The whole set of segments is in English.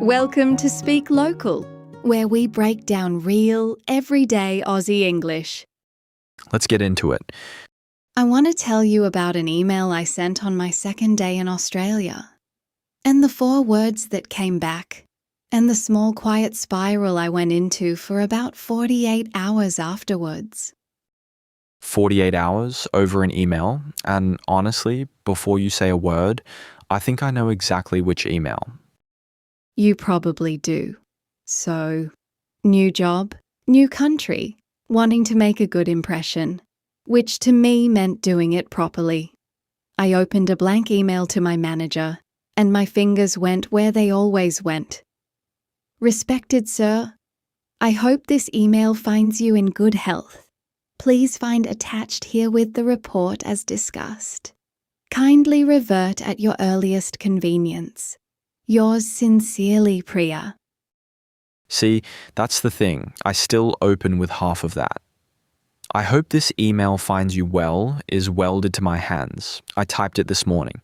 Welcome to Speak Local, where we break down real, everyday Aussie English. Let's get into it. I want to tell you about an email I sent on my second day in Australia, and the 4 words that came back, and the small quiet spiral I went into for about 48 hours afterwards. 48 hours over an email, and honestly, before you say a word, I think I know exactly which email. You probably do. So, new job, new country, wanting to make a good impression, which to me meant doing it properly. I opened a blank email to my manager, and my fingers went where they always went. Respected sir, I hope this email finds you in good health. Please find attached herewith the report as discussed. Kindly revert at your earliest convenience. Yours sincerely, Priya. See, that's the thing. I still open with half of that. I hope this email finds you well is welded to my hands. I typed it this morning.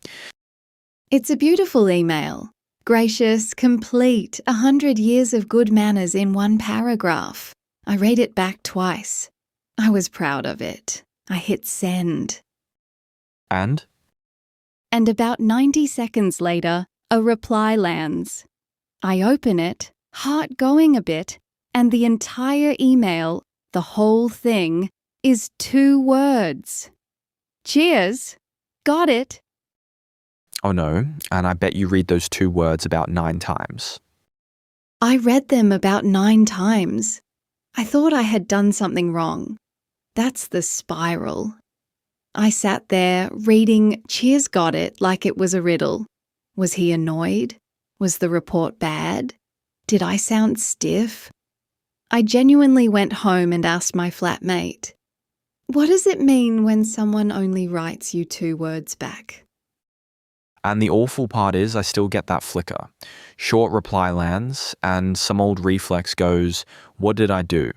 It's a beautiful email. Gracious, complete, 100 years of good manners in one paragraph. I read it back twice. I was proud of it. I hit send. And about 90 seconds later, a reply lands. I open it, heart going a bit, and the entire email, the whole thing, is 2 words. Cheers! Got it! oh no, and I bet you read those 2 words about 9 times. I read them about 9 times. I thought I had done something wrong. That's the spiral. I sat there reading Cheers got it like it was a riddle. Was he annoyed? Was the report bad? Did I sound stiff? I genuinely went home and asked my flatmate, what does it mean when someone only writes you 2 words back? And the awful part is I still get that flicker. Short reply lands, and some old reflex goes, what did I do?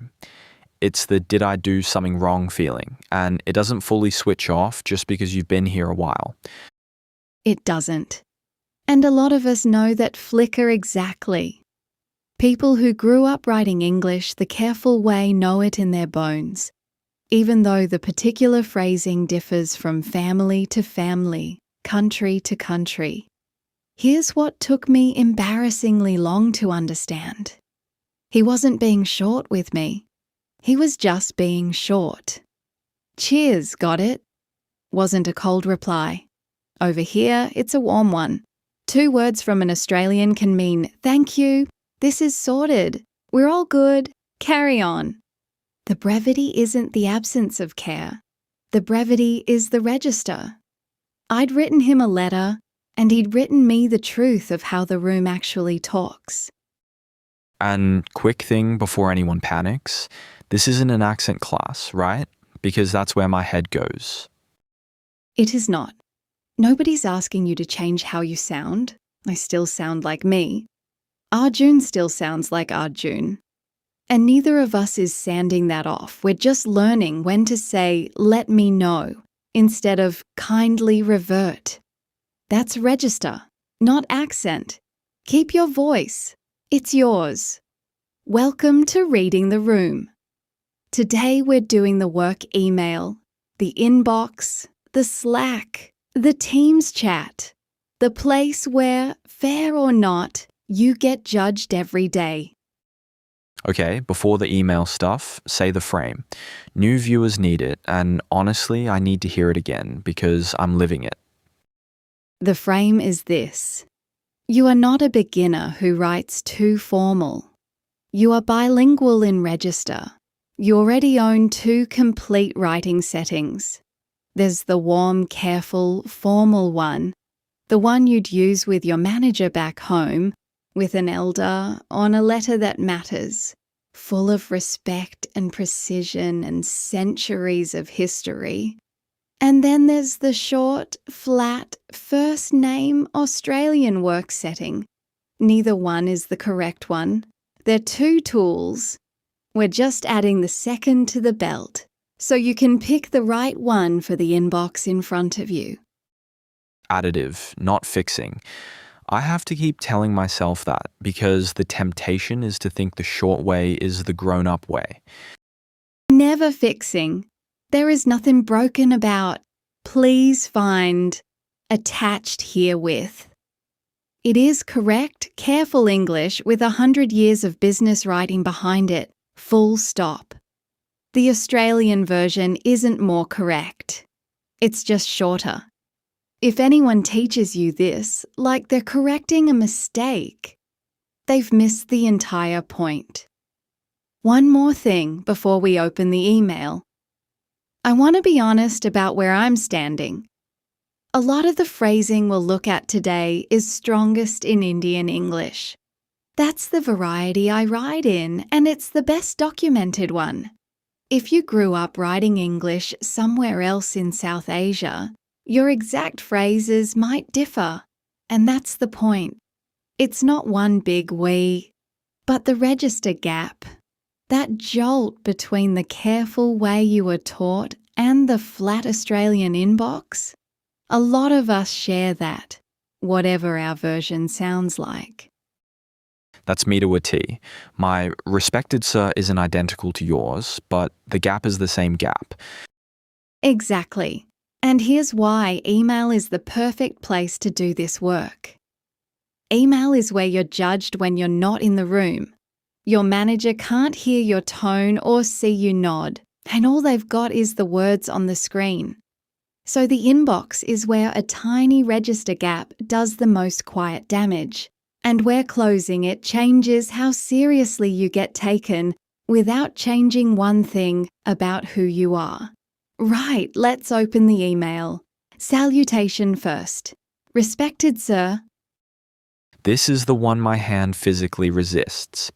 It's the did I do something wrong feeling, and it doesn't fully switch off just because you've been here a while. It doesn't. And a lot of us know that flicker exactly. People who grew up writing English the careful way know it in their bones, even though the particular phrasing differs from family to family, country to country. Here's what took me embarrassingly long to understand. He wasn't being short with me. He was just being short. Cheers, got it? Wasn't a cold reply. Over here, it's a warm one. 2 words from an Australian can mean, thank you, this is sorted, we're all good, carry on. The brevity isn't the absence of care. The brevity is the register. I'd written him a letter, and he'd written me the truth of how the room actually talks. And quick thing before anyone panics, this isn't an accent class, right? Because that's where my head goes. It is not. Nobody's asking you to change how you sound. I still sound like me. Arjun still sounds like Arjun. And neither of us is sanding that off. We're just learning when to say, let me know, instead of kindly revert. That's register, not accent. Keep your voice. It's yours. Welcome to Reading the Room. Today we're doing the work email, the inbox, the Slack, the Teams chat, the place where, fair or not, you get judged every day. Okay, before the email stuff, say the frame. New viewers need it, and honestly, I need to hear it again because I'm living it. The frame is this. You are not a beginner who writes too formal. You are bilingual in register. You already own 2 complete writing settings. There's the warm, careful, formal one, the one you'd use with your manager back home, with an elder, on a letter that matters, full of respect and precision and centuries of history. And then there's the short, flat, first name Australian work setting. Neither one is the correct one. They're 2 tools. We're just adding the second to the belt, so you can pick the right one for the inbox in front of you. additive, not fixing. I have to keep telling myself that because the temptation is to think the short way is the grown-up way. Never fixing. There is nothing broken about. Please find attached herewith. It is correct, careful English with 100 years of business writing behind it. Full stop. The Australian version isn't more correct. It's just shorter. If anyone teaches you this, like they're correcting a mistake, they've missed the entire point. One more thing before we open the email. I want to be honest about where I'm standing. A lot of the phrasing we'll look at today is strongest in Indian English. That's the variety I write in, and it's the best documented one. If you grew up writing English somewhere else in South Asia, your exact phrases might differ, and that's the point. It's not one big we, but the register gap. That jolt between the careful way you were taught and the flat Australian inbox. A lot of us share that, whatever our version sounds like. That's me to a T. My respected sir isn't identical to yours, but the gap is the same gap. Exactly. And here's why email is the perfect place to do this work. Email is where you're judged when you're not in the room. Your manager can't hear your tone or see you nod, and all they've got is the words on the screen. So the inbox is where a tiny register gap does the most quiet damage, and where closing it changes how seriously you get taken without changing one thing about who you are. Right, let's open the email. Salutation first. Respected sir. This is the one my hand physically resists.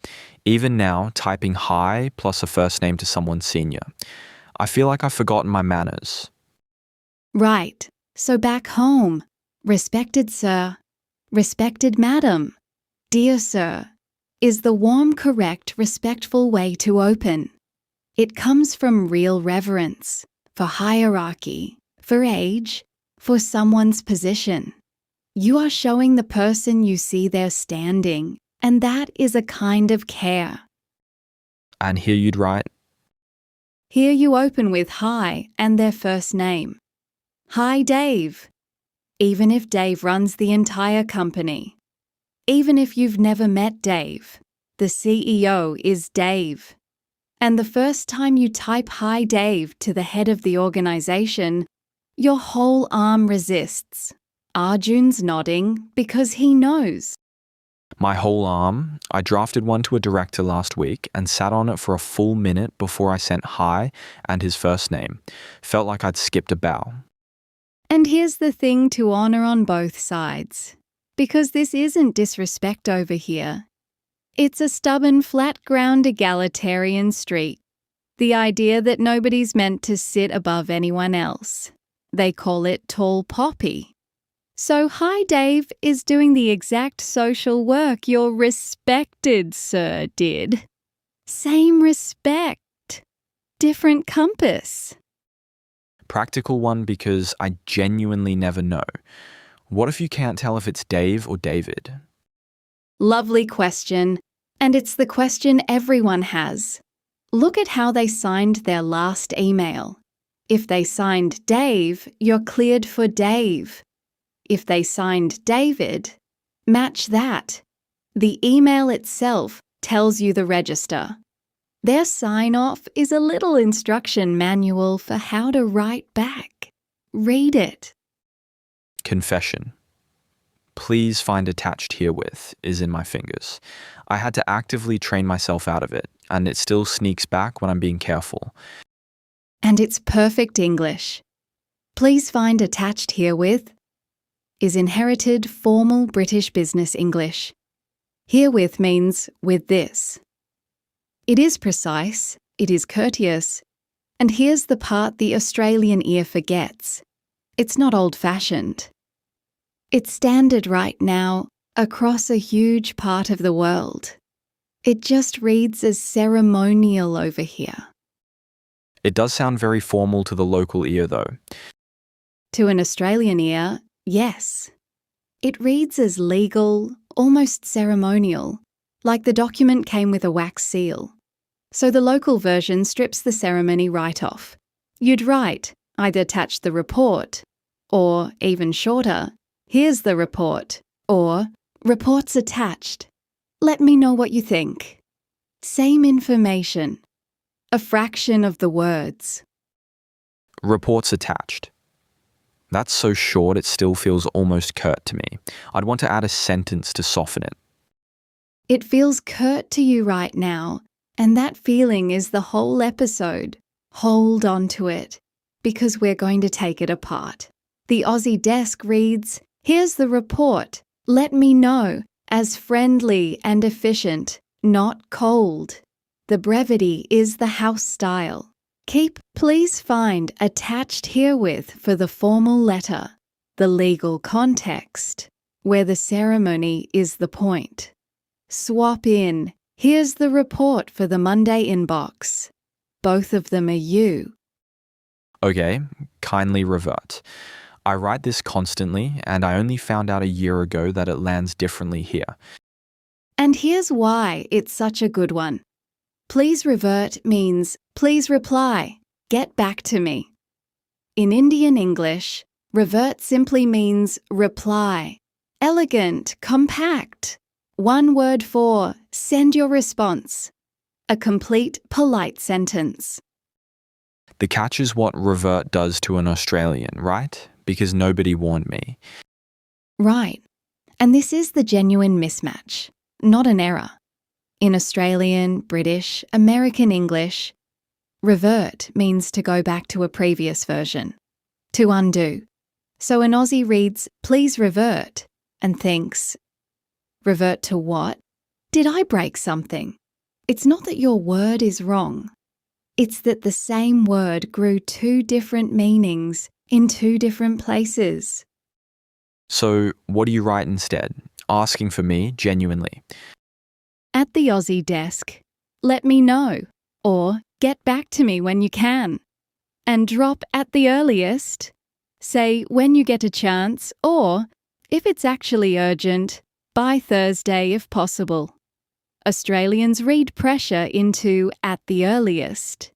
Even now, typing hi plus a first name to someone senior. I feel like I've forgotten my manners. Right, so back home. Respected sir. Respected madam. Dear sir, is the warm, correct, respectful way to open. It comes from real reverence, for hierarchy, for age, for someone's position. You are showing the person you see there standing, and that is a kind of care. And here you'd write, Here you open with hi and their first name. Hi, Dave. Even if Dave runs the entire company. Even if you've never met Dave, the CEO is Dave. And the first time you type hi, Dave to the head of the organisation, your whole arm resists. Arjun's nodding because he knows. my whole arm. I drafted one to a director last week and sat on it for a full minute before I sent hi and his first name. Felt like I'd skipped a bow. And here's the thing to honour on both sides. Because this isn't disrespect over here. It's a stubborn, flat-ground egalitarian street. The idea that nobody's meant to sit above anyone else. They call it tall poppy. So hi Dave is doing the exact social work your respected sir did. Same respect. Different compass. Practical one because I genuinely never know. What if you can't tell if it's Dave or David? Lovely question. And it's the question everyone has. Look at how they signed their last email. If they signed Dave, you're cleared for Dave. If they signed David, match that. The email itself tells you the register. Their sign-off is a little instruction manual for how to write back. Read it. Confession. Please find attached herewith is in my fingers. I had to actively train myself out of it, and it still sneaks back when I'm being careful. And it's perfect English. Please find attached herewith is inherited formal British business English. Herewith means with this. It is precise, it is courteous, and here's the part the Australian ear forgets. It's not old-fashioned. It's standard right now across a huge part of the world. It just reads as ceremonial over here. It does sound very formal to the local ear though. To an Australian ear, Yes. It reads as legal, almost ceremonial, like the document came with a wax seal. So the local version strips the ceremony right off. You'd write, either attach the report, or, even shorter, here's the report, or reports attached. Let me know what you think. Same information. A fraction of the words. Reports attached. That's so short it still feels almost curt to me. I'd want to add a sentence to soften it. It feels curt to you right now, and that feeling is the whole episode. Hold on to it, because we're going to take it apart. The Aussie desk reads, here's the report. Let me know, as friendly and efficient, not cold. The brevity is the house style. Keep please find attached herewith for the formal letter, the legal context, where the ceremony is the point. Swap in, here's the report for the Monday inbox. Both of them are you. Okay, kindly revert. I write this constantly, and I only found out a year ago that it lands differently here. And here's why it's such a good one. Please revert means please reply, get back to me. In Indian English, revert simply means reply. Elegant, compact. One word for send your response. A complete, polite sentence. The catch is what revert does to an Australian, right? Because nobody warned me. Right. And this is the genuine mismatch, not an error. In Australian, British, American English, revert means to go back to a previous version, to undo. So an Aussie reads, please revert, and thinks, revert to what? Did I break something? It's not that your word is wrong. It's that the same word grew two different meanings in two different places. So what do you write instead? Asking for me, genuinely. At the Aussie desk, let me know, or get back to me when you can. And drop at the earliest. Say when you get a chance, or, if it's actually urgent, by Thursday if possible. Australians read pressure into at the earliest.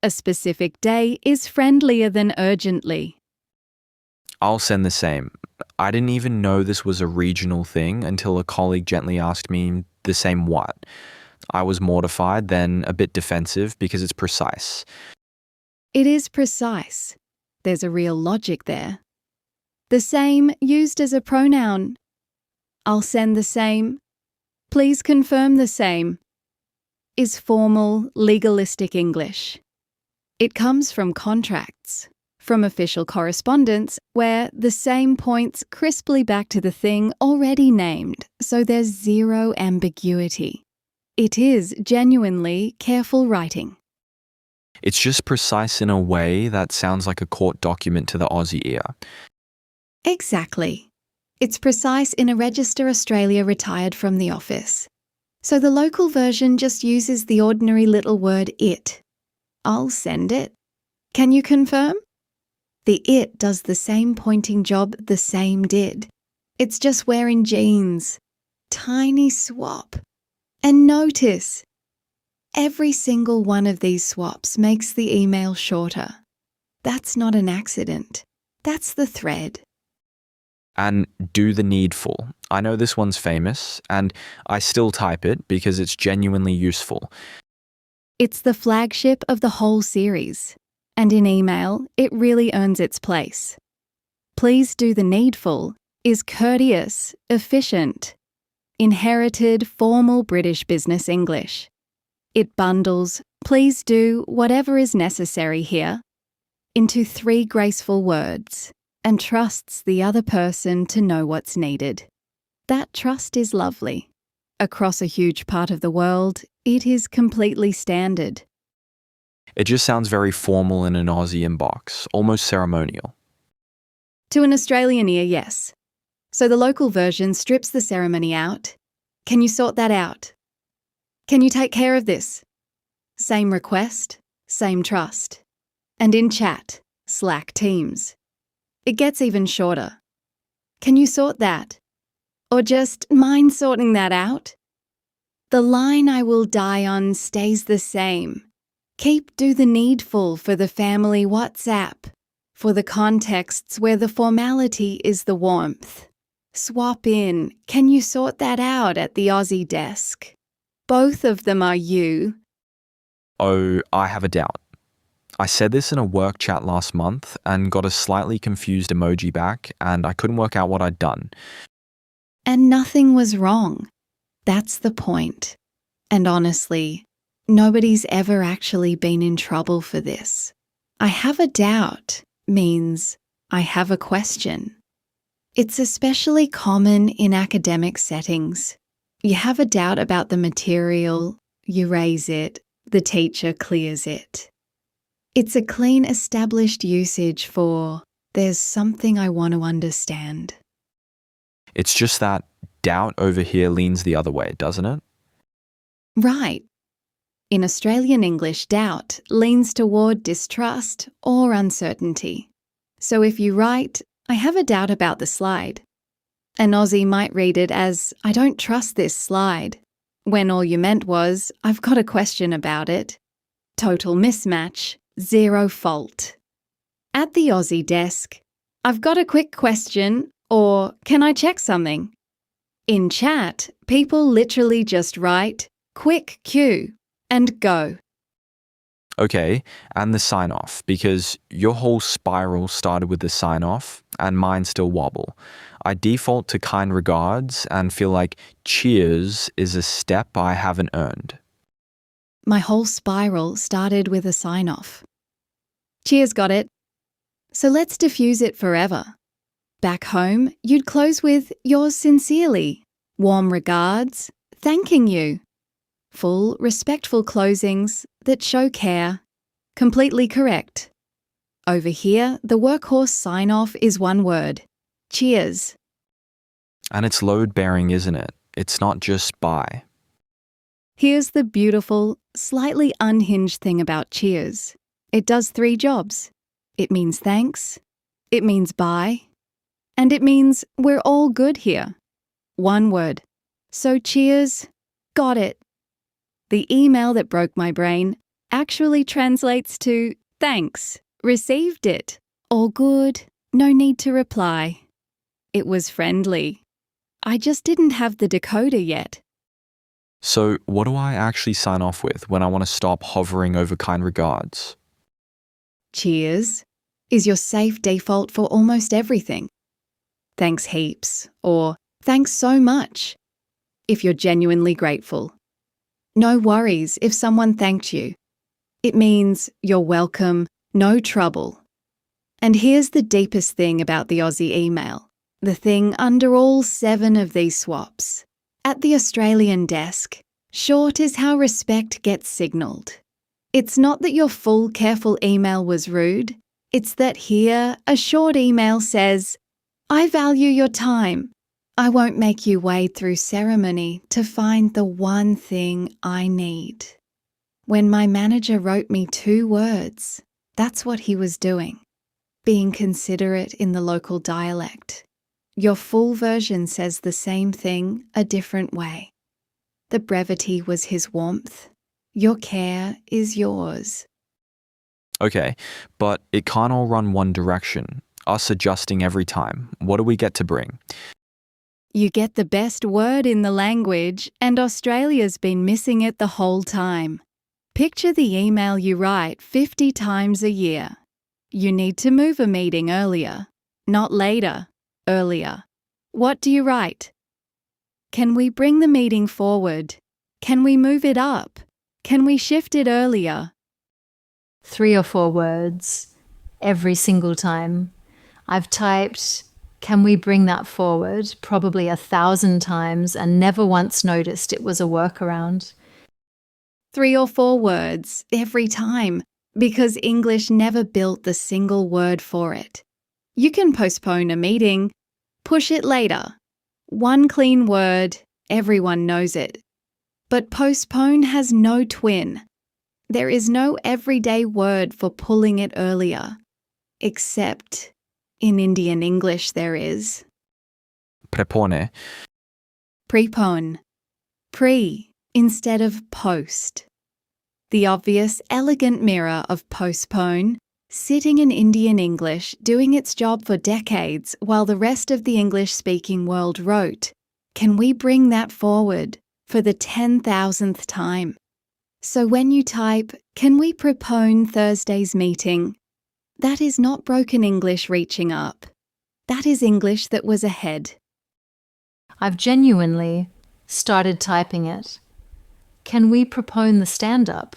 A specific day is friendlier than urgently. I'll send the same. I didn't even know this was a regional thing until a colleague gently asked me the same what. I was mortified, then a bit defensive because it's precise. It is precise. There's a real logic there. The same used as a pronoun. I'll send the same. Please confirm the same. Is formal, legalistic English. It comes from contracts, from official correspondence, where the same points crisply back to the thing already named, so there's zero ambiguity. It is genuinely careful writing. It's just precise in a way that sounds like a court document to the Aussie ear. Exactly. It's precise in a Register Australia retired from the office. So the local version just uses the ordinary little word it. I'll send it. Can you confirm? The it does the same pointing job the same did. It's just wearing jeans. Tiny swap. And notice, every single one of these swaps makes the email shorter. That's not an accident. That's the thread. And do the needful. I know this one's famous, and I still type it because it's genuinely useful. It's the flagship of the whole series, and in email, it really earns its place. Please do the needful is courteous, efficient, inherited formal British business English. It bundles please do whatever is necessary here into 3 graceful words and trusts the other person to know what's needed. That trust is lovely. Across a huge part of the world, it is completely standard. It just sounds very formal in an Aussie inbox, almost ceremonial. To an Australian ear, yes. So the local version strips the ceremony out. Can you sort that out? Can you take care of this? Same request, same trust. And in chat, Slack Teams. It gets even shorter. Can you sort that? Or just mind sorting that out? The line I will die on stays the same. Keep do the needful for the family WhatsApp, for the contexts where the formality is the warmth. Swap in, can you sort that out at the Aussie desk? Both of them are you. Oh, I have a doubt. I said this in a work chat last month and got a slightly confused emoji back, and I couldn't work out what I'd done. And nothing was wrong. That's the point. And honestly, nobody's ever actually been in trouble for this. I have a doubt means I have a question. It's especially common in academic settings. You have a doubt about the material, you raise it, the teacher clears it. It's a clean established usage for there's something I want to understand. It's just that doubt over here leans the other way, doesn't it? Right. In Australian English, doubt leans toward distrust or uncertainty. So if you write, I have a doubt about the slide, an Aussie might read it as, I don't trust this slide, when all you meant was, I've got a question about it. Total mismatch, zero fault. At the Aussie desk, I've got a quick question, or can I check something? In chat, people literally just write, quick Q, and go. Okay, and the sign off, because your whole spiral started with the sign off, and mine still wobble. I default to kind regards and feel like cheers is a step I haven't earned. My whole spiral started with a sign off. Cheers, got it. So let's diffuse it forever. Back home, you'd close with yours sincerely, warm regards, thanking you. Full, respectful closings that show care. Completely correct. Over here, the workhorse sign-off is one word. Cheers. And it's load-bearing, isn't it? It's not just bye. Here's the beautiful, slightly unhinged thing about cheers. It does 3 jobs. It means thanks, it means bye, and it means we're all good here. One word. So cheers, got it. The email that broke my brain actually translates to thanks, received it, all good, no need to reply. It was friendly. I just didn't have the decoder yet. So what do I actually sign off with when I want to stop hovering over kind regards? Cheers is your safe default for almost everything. Thanks heaps, or thanks so much, if you're genuinely grateful. No worries if someone thanked you. It means you're welcome, no trouble. And here's the deepest thing about the Aussie email, the thing under all 7 of these swaps. At the Australian desk, short is how respect gets signalled. It's not that your full, careful email was rude. It's that here, a short email says, I value your time. I won't make you wade through ceremony to find the one thing I need. When my manager wrote me 2 words, that's what he was doing. Being considerate in the local dialect. Your full version says the same thing a different way. The brevity was his warmth. Your care is yours. Okay, but it can't all run one direction. Us adjusting every time. What do we get to bring? You get the best word in the language, and Australia's been missing it the whole time. Picture the email you write 50 times a year. You need to move a meeting earlier, not later, earlier. What do you write? Can we bring the meeting forward? Can we move it up? Can we shift it earlier? 3 or 4 words every single time. I've typed, can we bring that forward, probably 1,000 times and never once noticed it was a workaround. 3 or 4 words every time, because English never built the single word for it. You can postpone a meeting, push it later. One clean word, everyone knows it. But postpone has no twin. There is no everyday word for pulling it earlier, except in Indian English there is. Prepone. Prepone. Pre instead of post. The obvious, elegant mirror of postpone, sitting in Indian English doing its job for decades while the rest of the English-speaking world wrote. Can we bring that forward for the 10,000th time? So when you type, "Can we prepone Thursday's meeting?" that is not broken English reaching up. That is English that was ahead. I've genuinely started typing it. Can we prepone the stand-up?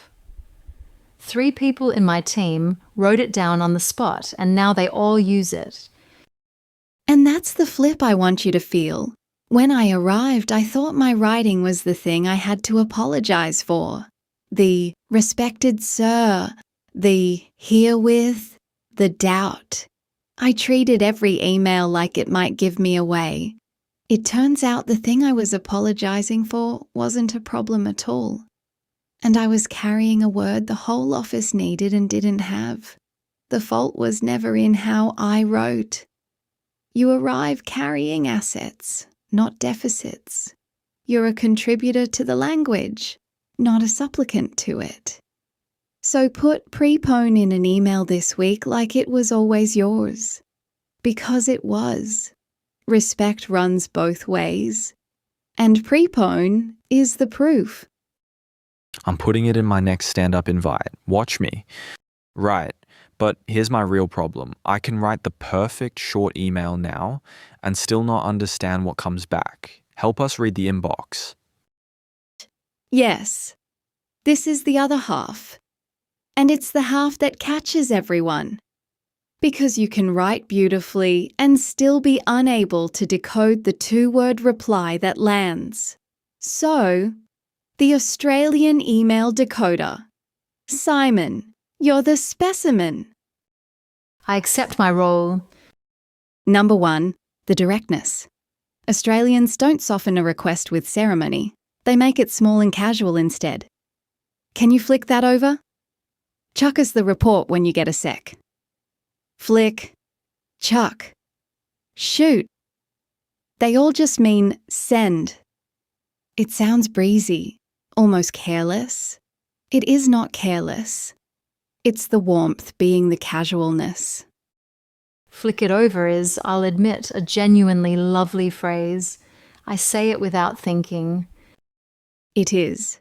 3 people in my team wrote it down on the spot, and now they all use it. And that's the flip I want you to feel. When I arrived, I thought my writing was the thing I had to apologize for. The respected sir, the herewith, the doubt. I treated every email like it might give me away. It turns out the thing I was apologizing for wasn't a problem at all. And I was carrying a word the whole office needed and didn't have. The fault was never in how I wrote. You arrive carrying assets, not deficits. You're a contributor to the language, not a supplicant to it. So put prepone in an email this week like it was always yours. Because it was. Respect runs both ways. And prepone is the proof. I'm putting it in my next stand-up invite. Watch me. Right, but here's my real problem. I can write the perfect short email now and still not understand what comes back. Help us read the inbox. Yes, this is the other half. And it's the half that catches everyone. Because you can write beautifully and still be unable to decode the 2-word reply that lands. So, the Australian email decoder. Simon, you're the specimen. I accept my role. Number 1, the directness. Australians don't soften a request with ceremony. They make it small and casual instead. Can you flick that over? Chuck us the report when you get a sec. Flick, chuck, shoot. They all just mean send. It sounds breezy, almost careless. It is not careless. It's the warmth being the casualness. Flick it over is, I'll admit, a genuinely lovely phrase. I say it without thinking. It is.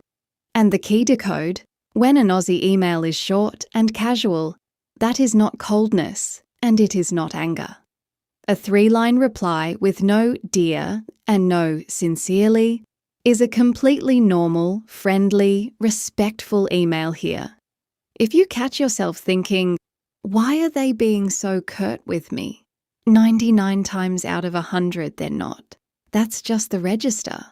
And the key decode, when an Aussie email is short and casual, that is not coldness, and it is not anger. A 3-line reply with no dear and no sincerely is a completely normal, friendly, respectful email here. If you catch yourself thinking, why are they being so curt with me? 99 times out of 100 they're not. That's just the register.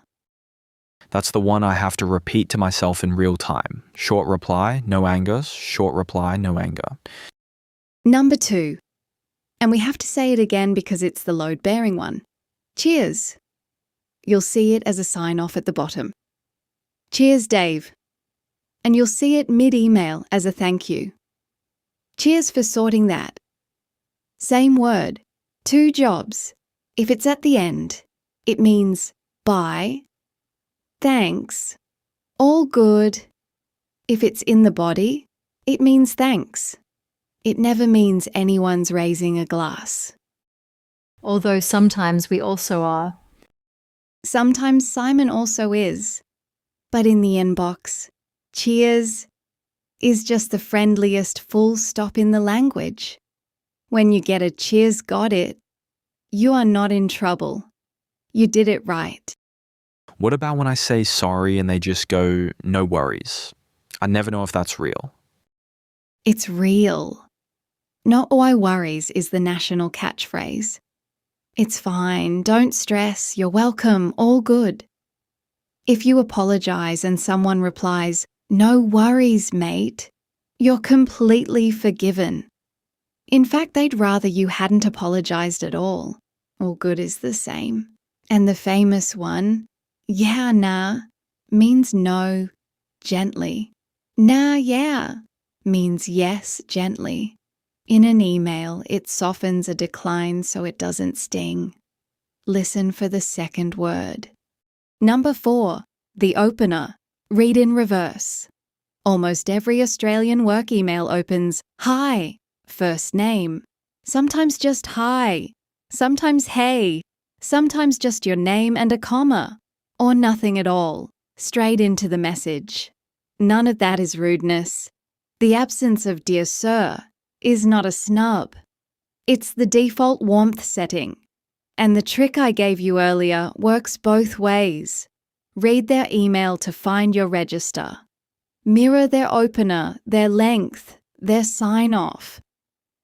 That's the one I have to repeat to myself in real time. Short reply, no anger. Short reply, no anger. Number 2. And we have to say it again because it's the load-bearing one. Cheers. You'll see it as a sign-off at the bottom. Cheers, Dave. And you'll see it mid-email as a thank you. Cheers for sorting that. Same word, 2 jobs. If it's at the end, it means bye, thanks, all good. If it's in the body, it means thanks. It never means anyone's raising a glass. Although sometimes we also are. Sometimes Simon also is. But in the inbox, cheers is just the friendliest full stop in the language. When you get a cheers got it, you are not in trouble. You did it right. What about when I say sorry and they just go, no worries? I never know if that's real. It's real. Not why worries is the national catchphrase. It's fine, don't stress, you're welcome, all good. If you apologise and someone replies, no worries, mate, you're completely forgiven. In fact, they'd rather you hadn't apologised at all. All good is the same. And the famous one, yeah, nah, means no, gently. Nah, yeah, means yes, gently. In an email, it softens a decline so it doesn't sting. listen for the second word. Number 4, the opener. Read in reverse. Almost every Australian work email opens, "Hi," first name. Sometimes just "Hi." Sometimes "Hey." Sometimes just your name and a comma. Or nothing at all. Straight into the message. None of that is rudeness. The absence of "Dear Sir" is not a snub. It's the default warmth setting. And the trick I gave you earlier works both ways. Read their email to find your register. Mirror their opener, their length, their sign-off.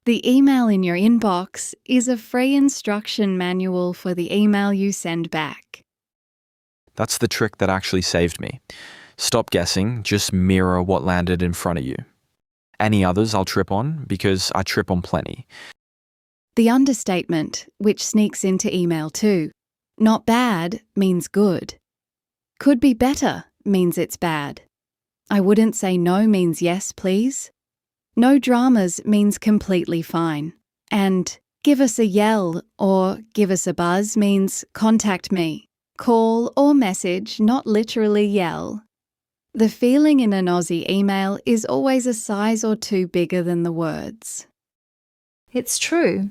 The email in your inbox is a free instruction manual for the email you send back. That's the trick that actually saved me. Stop guessing, just mirror what landed in front of you. Any others I'll trip on, because I trip on plenty. The understatement, which sneaks into email too. Not bad means good. Could be better means it's bad. I wouldn't say no means yes, please. No dramas means completely fine. And give us a yell or give us a buzz means contact me. Call or message, not literally yell. The feeling in an Aussie email is always a size or two bigger than the words. It's true.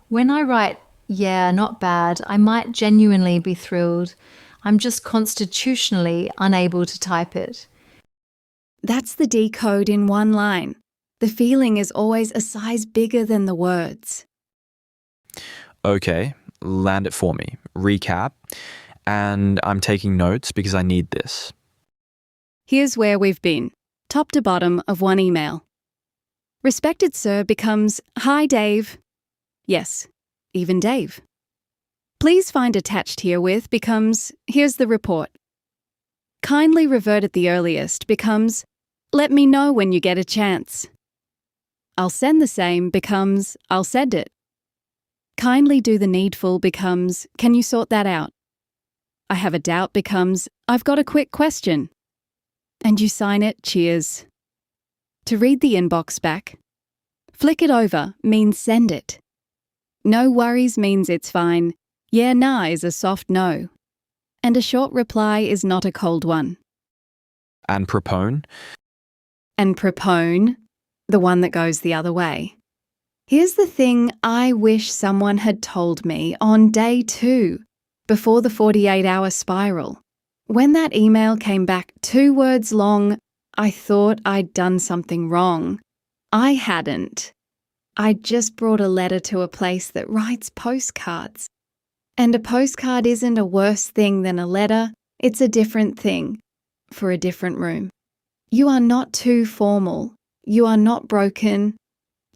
When I write, "Yeah, not bad," I might genuinely be thrilled. I'm just constitutionally unable to type it. That's the decode in one line. The feeling is always a size bigger than the words. Okay, land it for me. Recap. And I'm taking notes because I need this. Here's where we've been, top to bottom of one email. Respected Sir becomes, "Hi, Dave." Yes, even Dave. Please find attached herewith becomes, "Here's the report." Kindly revert at the earliest becomes, "Let me know when you get a chance." I'll send the same becomes, "I'll send it." Kindly do the needful becomes, "Can you sort that out?" I have a doubt becomes, "I've got a quick question." And you sign it, "Cheers." To read the inbox back, flick it over means send it. No worries means it's fine. Yeah, nah is a soft no. And a short reply is not a cold one. And Prepone. And Prepone, the one that goes the other way. Here's the thing I wish someone had told me on day 2, before the 48-hour spiral. When that email came back 2 words long, I thought I'd done something wrong. I hadn't. I just brought a letter to a place that writes postcards. And a postcard isn't a worse thing than a letter, it's a different thing, for a different room. You are not too formal. You are not broken.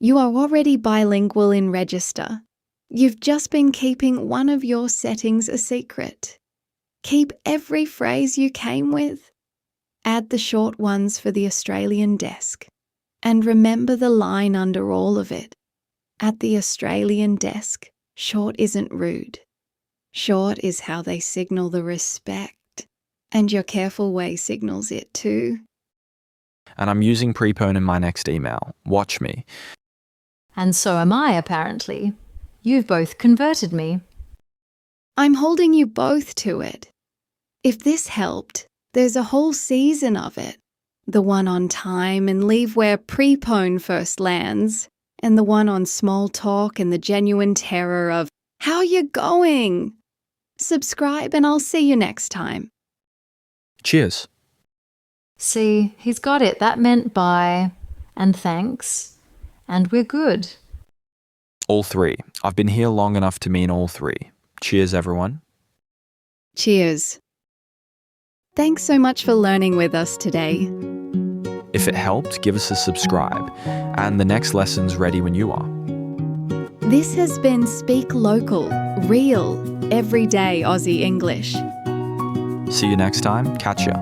You are already bilingual in register. You've just been keeping one of your settings a secret. Keep every phrase you came with. Add the short ones for the Australian desk. And remember the line under all of it. At the Australian desk, short isn't rude. Short is how they signal the respect. And your careful way signals it too. And I'm using Prepone in my next email. Watch me. And so am I, apparently. You've both converted me. I'm holding you both to it. If this helped, there's a whole season of it. The one on time and leave where Prepone first lands, and the one on small talk and the genuine terror of, "How you going?" Subscribe and I'll see you next time. Cheers. See, he's got it. That meant bye and thanks, and we're good. All 3. I've been here long enough to mean all 3. Cheers, everyone. Cheers. Thanks so much for learning with us today. If it helped, give us a subscribe. And the next lesson's ready when you are. This has been Speak Local, real, everyday Aussie English. See you next time. Catch ya.